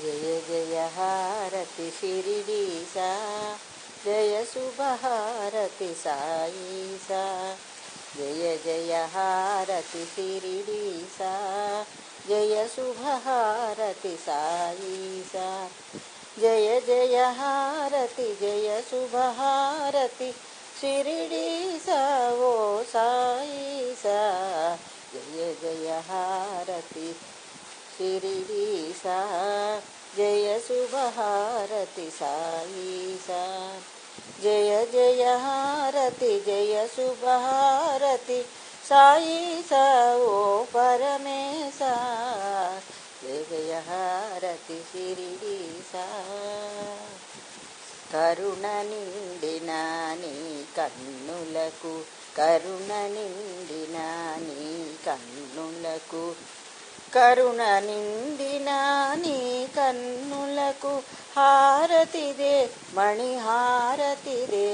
జయ జయ హారతి షిరిడి సా, జయ శుభ హారతి సాయి సా. జయ జయ హారతి షిరిడి సా, జయ శుభ హారతి సాయి సా. జయ జయ హారతి జయ శుభ హారతి షిరిడి సా ఓ సాయి సా. జయ జయ హారతి షిరిడి సా, జయ శుభ హారతి సాయి సా. జయ జయ హారతి జయ శుభ హారతి సాయి సా ఓ పరమేశ. జయ జయ హారతి షిరిడి సా. కరుణ నిండిన నీ కన్నులకు, కరుణ నిండిన నీ కన్నులకు, కరుణ నిండిన నీ కన్నులకు హారతిదే మణిహారతిదే.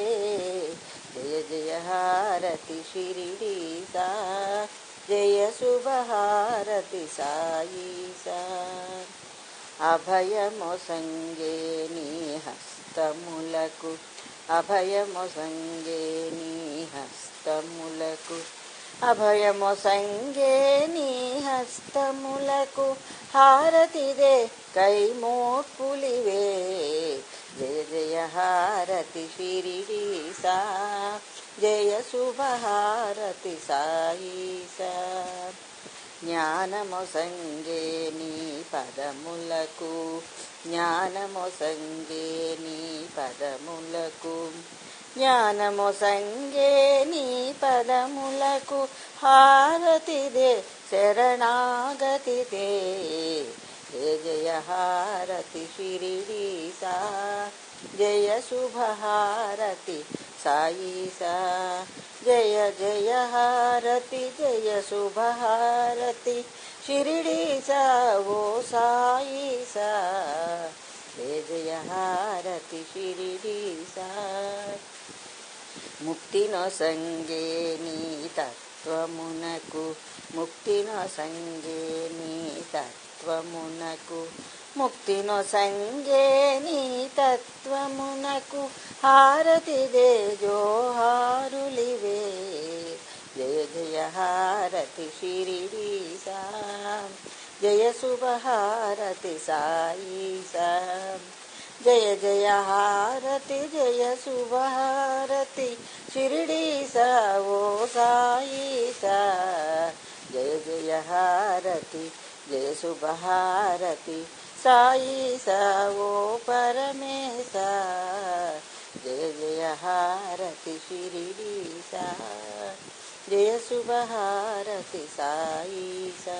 జయ జయ హారతి షిరిడి సా, జయ శుభ హారతి సాయి సా. అభయమొసంగే నీ హస్తములకు, అభయమొసంగే నీ హస్తములకు, అభయమొసంగే నీ హస్తములకు హారతిదే కైమోట్పులివే. జయ జయ హారతి షిరిడి సా, జయ శుభ హారతి సాయి సా. జ్ఞానమొసంగే నీ పదములకు, జ్ఞానమొసంగే నీ పదములకు, జ్ఞానమొసంగే నీ పదములకు హారతిదే శరణాగతిదే. జయ జయ హారతి షిరిడి సా, జయ శుభ హారతి సాయి సా. జయ జయ హారతి జయ శుభ హారతి షిరిడి సా ఓ సాయి సా. జయ జయ హారతి షిరిడి సా. ముక్తినొసంగే నీ తత్వమునకు, ముక్తినొసంగే నీ తత్వమునకు, ముక్తినొసంగే నీ తత్వమునకు హారతిదే జోహారులివే. జయ జయ హారతి షిరిడి సా, జయ శుభ హారతి సాయి సా. జయ జయ హారతి జయ శుభ హారతి షిరిడి సా ఓ సాయి సా. జయ జయ హారతి జయ శుభ హారతి సాయి సా ఓ పరమేశ. జయ జయ హారతి షిరిడి సా, జయ శుభ హారతి సాయి సా.